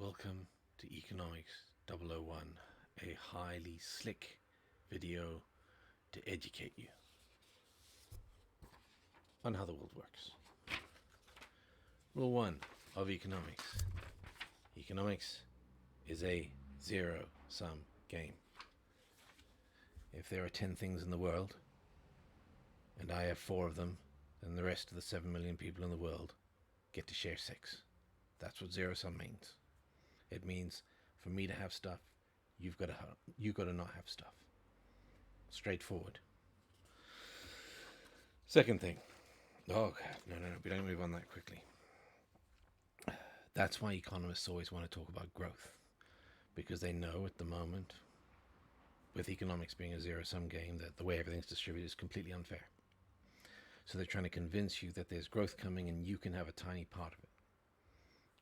Welcome to Economics 001, a highly slick video to educate you on how the world works. Rule 1 of economics. Economics is a zero-sum game. If there are 10 things in the world, and I have 4 of them, then the rest of the 7 million people in the world get to share 6. That's what zero-sum means. It means for me to have stuff, you've got to not have stuff. Straightforward. Second thing. Oh, God, no, we don't move on that quickly. That's why economists always want to talk about growth, because they know at the moment, with economics being a zero-sum game, that the way everything's distributed is completely unfair. So they're trying to convince you that there's growth coming and you can have a tiny part of it.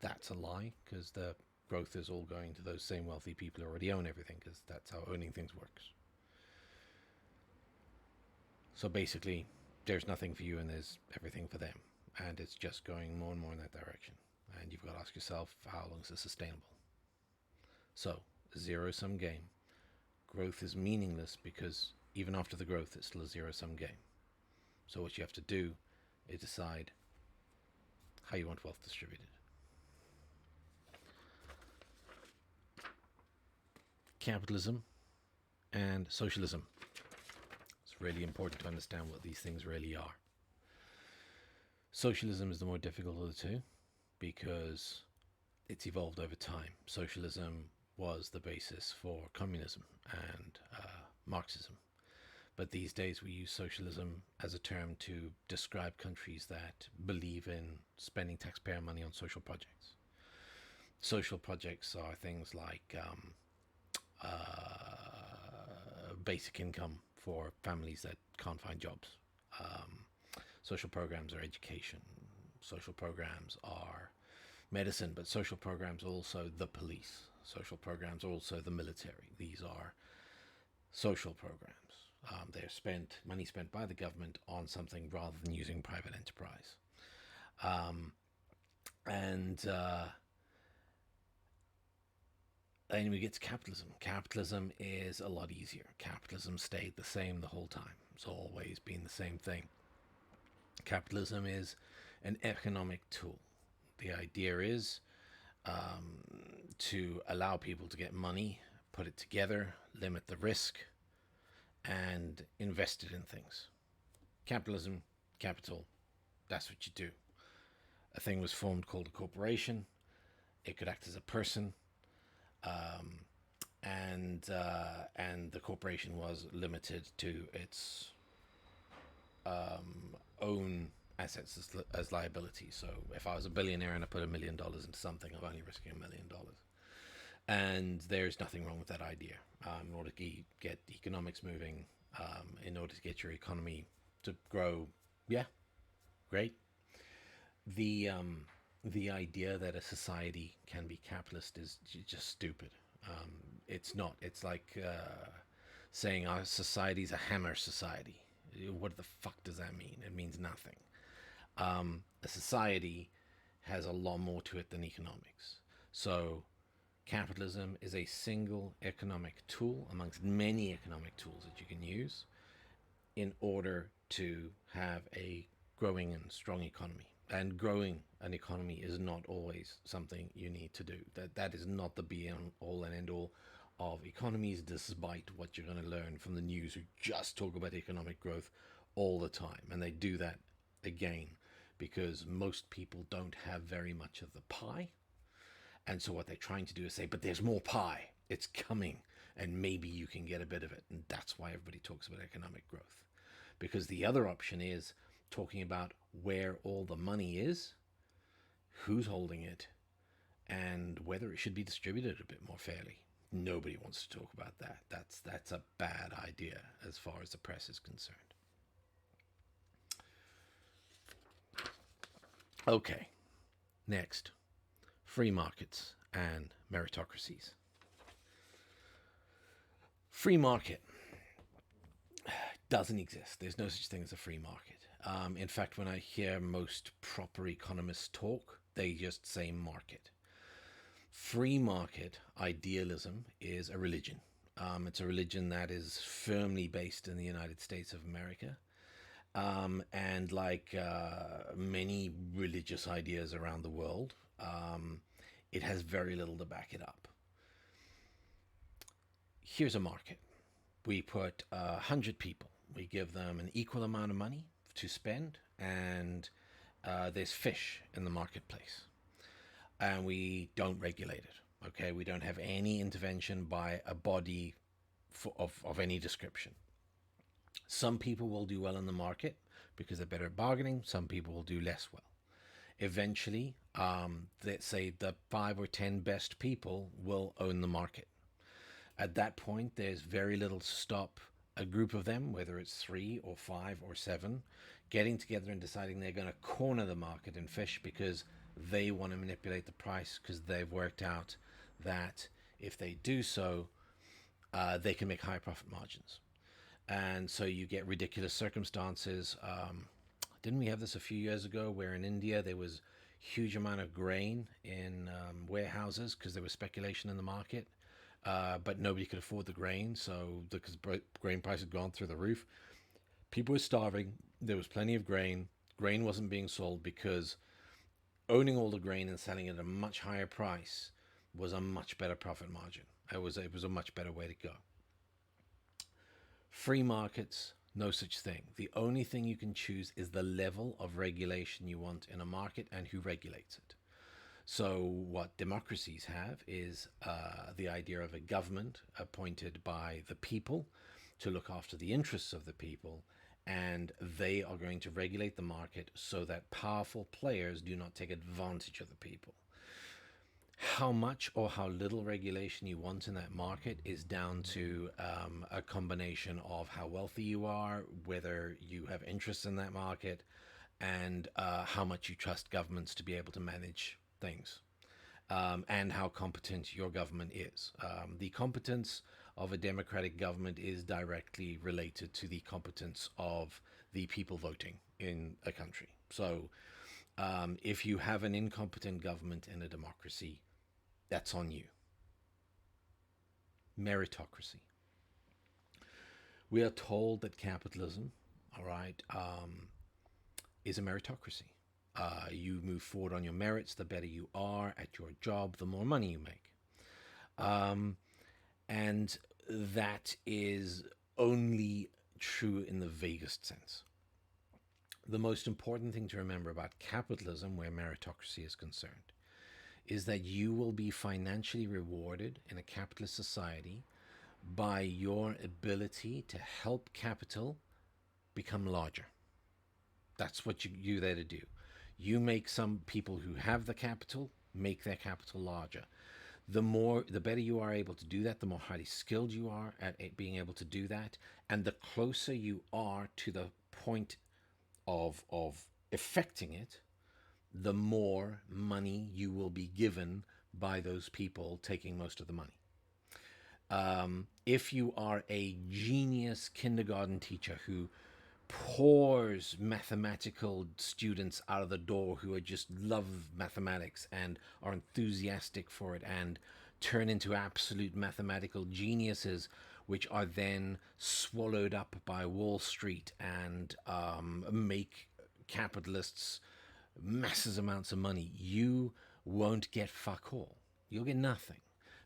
That's a lie, because the growth is all going to those same wealthy people who already own everything, because that's how owning things works. So basically, there's nothing for you and there's everything for them. And it's just going more and more in that direction. And you've got to ask yourself, how long is this sustainable? So, a zero-sum game. Growth is meaningless because even after the growth, it's still a zero-sum game. So what you have to do is decide how you want wealth distributed. Capitalism and socialism. It's really important to understand what these things really are. Socialism is the more difficult of the two because it's evolved over time. Socialism was the basis for communism and Marxism. But these days we use socialism as a term to describe countries that believe in spending taxpayer money on social projects. Social projects are things like basic income for families that can't find jobs. Social programs are education. Social programs are medicine, but social programs are also the police. Social programs are also the military. These are social programs. They're money spent by the government on something rather than using private enterprise. Then we get to capitalism. Capitalism is a lot easier. Capitalism stayed the same the whole time. It's always been the same thing. Capitalism is an economic tool. The idea is to allow people to get money, put it together, limit the risk, and invest it in things. Capitalism, capital, that's what you do. A thing was formed called a corporation. It could act as a person. And the corporation was limited to its own assets as liability. So if I was a billionaire and I put $1 million into something, I'm only risking $1 million. And there's nothing wrong with that idea. In order to get economics moving, in order to get your economy to grow, yeah, great. The idea that a society can be capitalist is just stupid. It's not. It's like saying our society's a hammer society. What the fuck does that mean? It means nothing. A society has a lot more to it than economics. So capitalism is a single economic tool amongst many economic tools that you can use in order to have a growing and strong economy. And growing an economy is not always something you need to do. That is not the be-all and end-all of economies, despite what you're going to learn from the news, who just talk about economic growth all the time. And they do that, again, because most people don't have very much of the pie. And so what they're trying to do is say, but there's more pie. It's coming. And maybe you can get a bit of it. And that's why everybody talks about economic growth. Because the other option is talking about where all the money is, who's holding it, and whether it should be distributed a bit more fairly. Nobody wants to talk about that. That's a bad idea as far as the press is concerned. Okay, next, free markets and meritocracies. Free market doesn't exist. There's no such thing as a free market. In fact, when I hear most proper economists talk, they just say market. Free market idealism is a religion. It's a religion that is firmly based in the United States of America. And like many religious ideas around the world, it has very little to back it up. Here's a market. We put 100 people, we give them an equal amount of money to spend, and there's fish in the marketplace. And we don't regulate it. Okay, we don't have any intervention by a body of any description. Some people will do well in the market because they're better at bargaining. Some people will do less well. Eventually, let's say the 5 or 10 best people will own the market. At that point, there's very little to stop a group of them, whether it's 3 or 5 or 7, getting together and deciding they're going to corner the market in fish because they want to manipulate the price because they've worked out that if they do so, they can make high profit margins. And so you get ridiculous circumstances. Didn't we have this a few years ago where in India there was huge amount of grain in warehouses because there was speculation in the market, but nobody could afford the grain, so because grain price had gone through the roof, people were starving. There was plenty of grain. Grain wasn't being sold because owning all the grain and selling it at a much higher price was a much better profit margin. It was a much better way to go. Free markets, no such thing. The only thing you can choose is the level of regulation you want in a market and who regulates it. So, what democracies have is the idea of a government appointed by the people to look after the interests of the people, and they are going to regulate the market so that powerful players do not take advantage of the people. How much or how little regulation you want in that market is down to a combination of how wealthy you are, whether you have interest in that market, and how much you trust governments to be able to manage things, and how competent your government is. The competence of a democratic government is directly related to the competence of the people voting in a country. So if you have an incompetent government in a democracy, that's on you. Meritocracy. We are told that capitalism, all right, is a meritocracy. You move forward on your merits. The better you are at your job, the more money you make. And that is only true in the vaguest sense. The most important thing to remember about capitalism, where meritocracy is concerned, is that you will be financially rewarded in a capitalist society by your ability to help capital become larger. That's what you're there to do. You make some people who have the capital make their capital larger. The better you are able to do that, the more highly skilled you are at being able to do that, and the closer you are to the point of effecting it, the more money you will be given by those people taking most of the money. If you are a genius kindergarten teacher who pours mathematical students out of the door who are just love mathematics and are enthusiastic for it and turn into absolute mathematical geniuses, which are then swallowed up by Wall Street and make capitalists masses amounts of money, you won't get fuck all. You'll get nothing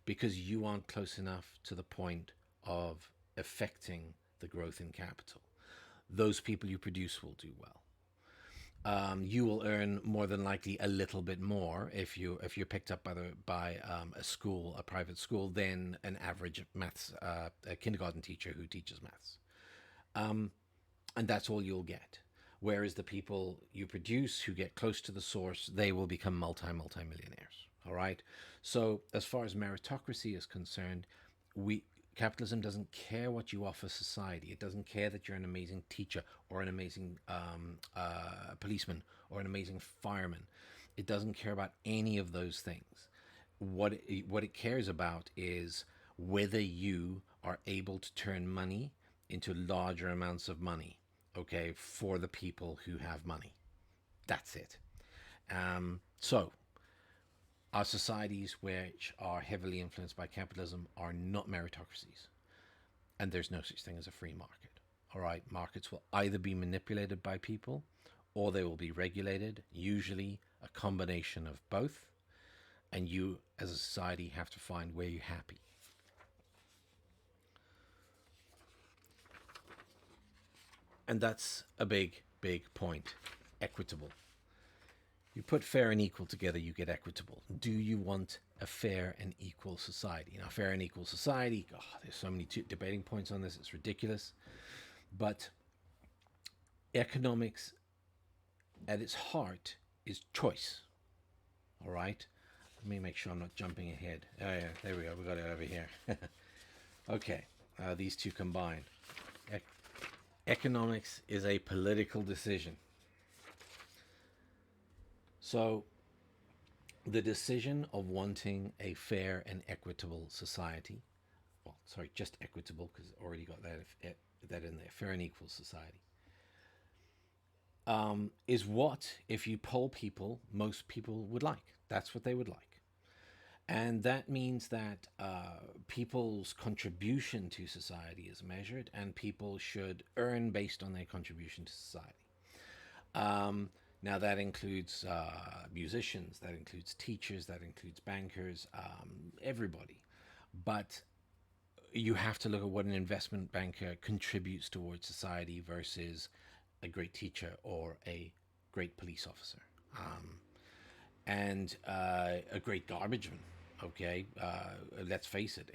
because you aren't close enough to the point of affecting the growth in capital. Those people you produce will do well. You will earn more than likely a little bit more if you're picked up by a school, a private school, than an average maths a kindergarten teacher who teaches maths, and that's all you'll get. Whereas the people you produce who get close to the source, they will become multi-millionaires. All right. So as far as meritocracy is concerned, capitalism doesn't care what you offer society. It doesn't care that you're an amazing teacher or an amazing policeman or an amazing fireman. It doesn't care about any of those things. What it cares about is whether you are able to turn money into larger amounts of money, okay, for the people who have money. That's it. So Our societies, which are heavily influenced by capitalism, are not meritocracies, and there's no such thing as a free market. All right, markets will either be manipulated by people or they will be regulated, usually a combination of both, and you as a society have to find where you're happy. And that's a big, big point. Equitable. You put fair and equal together, you get equitable. Do you want a fair and equal society? Now, fair and equal society, oh, there's so many debating points on this, it's ridiculous. But economics at its heart is choice. All right? Let me make sure I'm not jumping ahead. Oh, yeah, there we go. We got it over here. Okay, these two combine. Economics is a political decision. So, the decision of wanting a fair and equitable society, well, sorry, just equitable because already got that in there, fair and equal society, is what, if you poll people, most people would like. That's what they would like. And that means that people's contribution to society is measured, and people should earn based on their contribution to society. Now, that includes musicians, that includes teachers, that includes bankers, everybody. But you have to look at what an investment banker contributes towards society versus a great teacher or a great police officer, and a great garbage man. Okay, let's face it.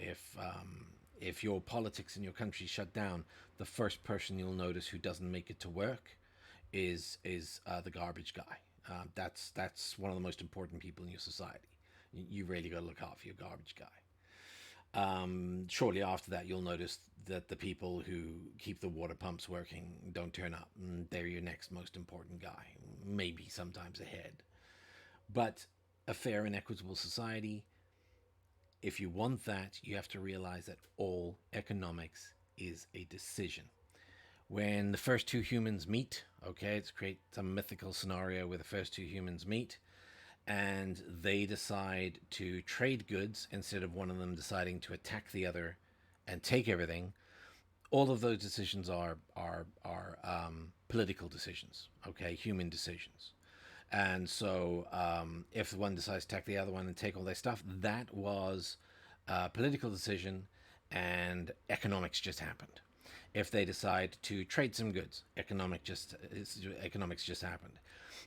If your politics in your country shut down, the first person you'll notice who doesn't make it to work is the garbage guy. That's one of the most important people in your society. You really got to look out for your garbage guy. Shortly after that, you'll notice that the people who keep the water pumps working don't turn up. And they're your next most important guy, maybe sometimes ahead. But a fair and equitable society, if you want that, you have to realize that all economics is a decision. When the first two humans meet, okay, let's create some mythical scenario where the first two humans meet and they decide to trade goods instead of one of them deciding to attack the other and take everything. All of those decisions are political decisions, okay, human decisions. And so if one decides to attack the other one and take all their stuff, that was a political decision, and economics just happened. If they decide to trade some goods, economics just happened.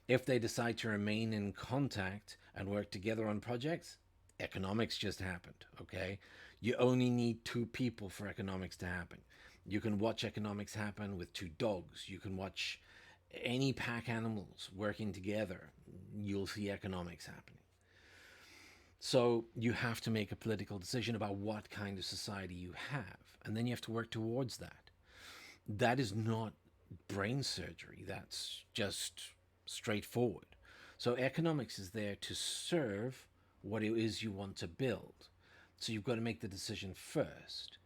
If they decide to remain in contact and work together on projects, economics just happened, okay? You only need two people for economics to happen. You can watch economics happen with two dogs. You can watch any pack animals working together. You'll see economics happening. So you have to make a political decision about what kind of society you have, and then you have to work towards that. That is not brain surgery. That's just straightforward. So economics is there to serve what it is you want to build. So you've got to make the decision first.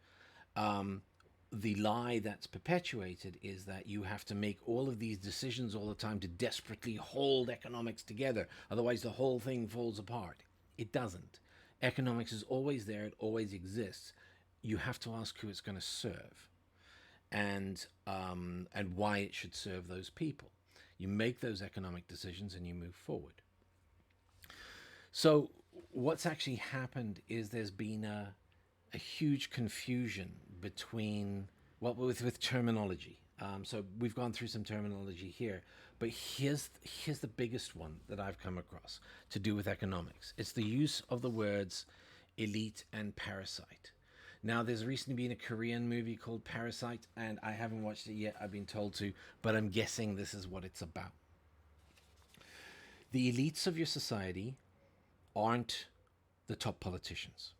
The lie that's perpetuated is that you have to make all of these decisions all the time to desperately hold economics together. Otherwise, the whole thing falls apart. It doesn't. Economics is always there. It always exists. You have to ask who it's going to serve, and why it should serve those people. You make those economic decisions and you move forward. So what's actually happened is there's been a huge confusion between, well, with terminology. So we've gone through some terminology here, but here's the biggest one that I've come across to do with economics. It's the use of the words elite and parasite. Now, there's recently been a Korean movie called Parasite, and I haven't watched it yet. I've been told to, but I'm guessing this is what it's about. The elites of your society aren't the top politicians.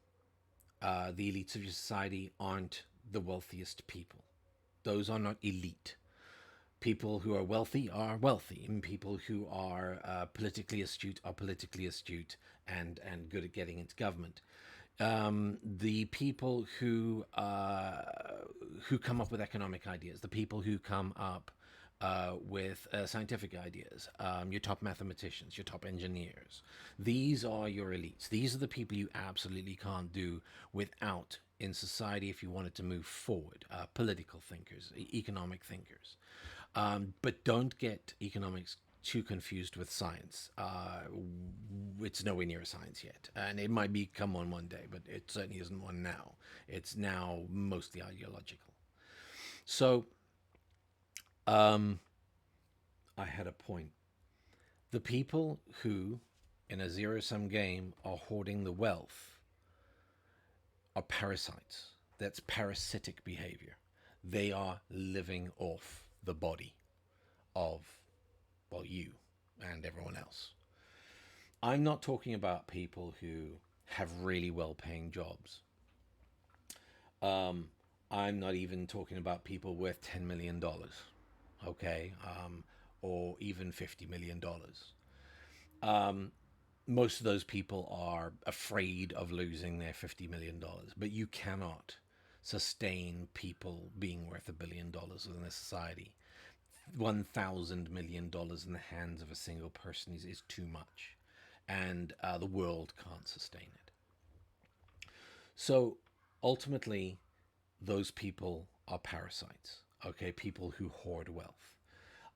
The elites of your society aren't the wealthiest people. Those are not elite. People who are wealthy, and people who are politically astute are politically astute and good at getting into government. The people who come up with economic ideas, the people who come up with scientific ideas, your top mathematicians, your top engineers. These are your elites. These are the people you absolutely can't do without in society if you wanted to move forward. Political thinkers, economic thinkers. But don't get economics too confused with science. It's nowhere near a science yet, and it might become one day, but it certainly isn't one now. It's now mostly ideological. So I had a point. The people who, in a zero sum game, are hoarding the wealth are parasites. That's parasitic behavior. They are living off the body of, well, you and everyone else. I'm not talking about people who have really well paying jobs. Um, I'm not even talking about people worth $10 million, okay, or even $50 million. Most of those people are afraid of losing their $50 million, but you cannot sustain people being worth $1 billion within a society. $1,000 million in the hands of a single person is too much, and the world can't sustain it. So ultimately, those people are parasites. Okay, people who hoard wealth.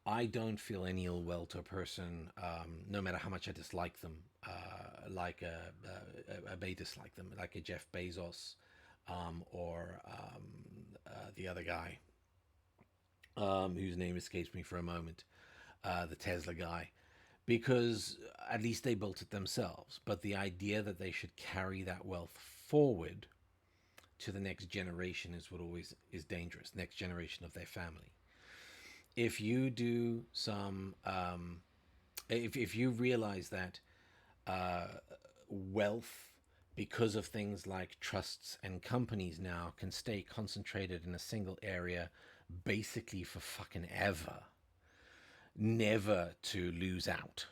I don't feel any ill will to a person, no matter how much I dislike them, I may dislike them, like a Jeff Bezos, or the other guy, whose name escapes me for a moment, the Tesla guy, because at least they built it themselves. But the idea that they should carry that wealth forward to the next generation is what always is dangerous. Next generation of their family. If you do some, if you realize that uh, wealth, because of things like trusts and companies now, can stay concentrated in a single area basically for fucking ever, never to lose out.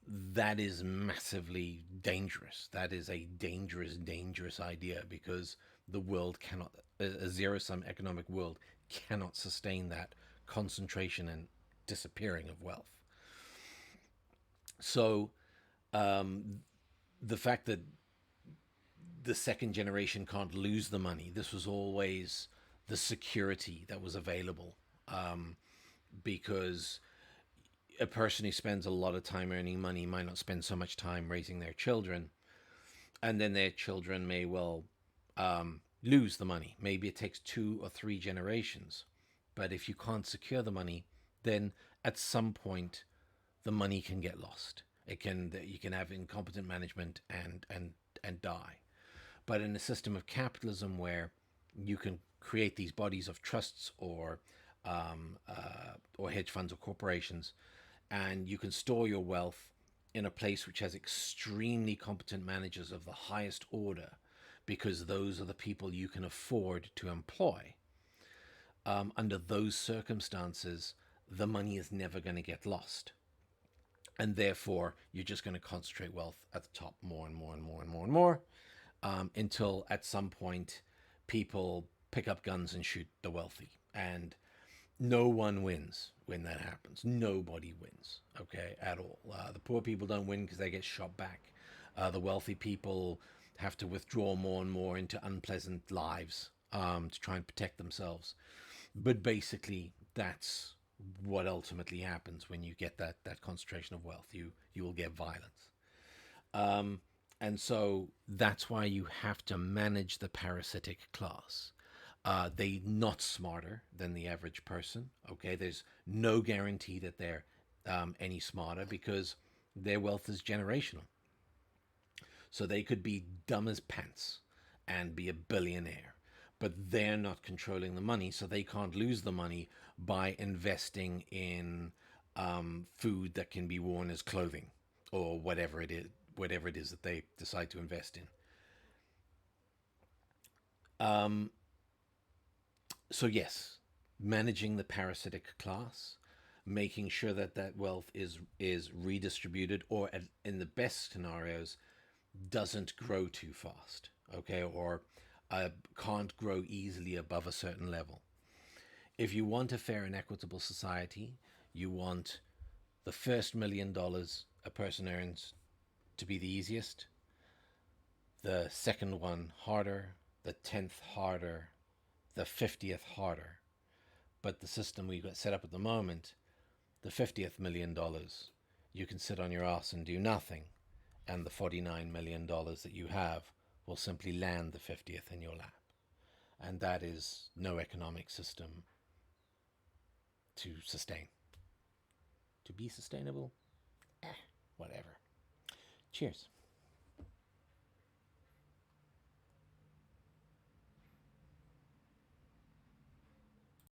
That is massively dangerous. That is a dangerous, dangerous idea, because the world cannot, a zero sum economic world cannot sustain that concentration and disappearing of wealth. So the fact that the second generation can't lose the money, this was always the security that was available, because a person who spends a lot of time earning money might not spend so much time raising their children, and then their children may well lose the money. Maybe it takes 2 or 3 generations, but if you can't secure the money, then at some point the money can get lost. It can, you can have incompetent management and die. But in a system of capitalism where you can create these bodies of trusts, or hedge funds or corporations, and you can store your wealth in a place which has extremely competent managers of the highest order, because those are the people you can afford to employ. Under those circumstances, the money is never going to get lost. And therefore, you're just going to concentrate wealth at the top more and more and more and more and more, until at some point people pick up guns and shoot the wealthy. And no one wins when that happens. Nobody wins, okay, at all. The poor people don't win because they get shot back. The wealthy people have to withdraw more and more into unpleasant lives, to try and protect themselves. But basically, that's what ultimately happens when you get that concentration of wealth. You will get violence. And so that's why you have to manage the parasitic class. They're not smarter than the average person. Okay, there's no guarantee that they're any smarter, because their wealth is generational. So they could be dumb as pants and be a billionaire, but they're not controlling the money, so they can't lose the money by investing in food that can be worn as clothing, or whatever it is that they decide to invest in. So yes, managing the parasitic class, making sure that that wealth is redistributed, or in the best scenarios, doesn't grow too fast, okay, or can't grow easily above a certain level. If you want a fair and equitable society, you want the first $1 million a person earns to be the easiest, the second one harder, the 10th harder, the 50th harder. But the system we've got set up at the moment, the 50th $1 million, you can sit on your ass and do nothing, and the $49 million that you have will simply land the 50th in your lap. And that is no economic system to sustain. To be sustainable? Whatever. Cheers.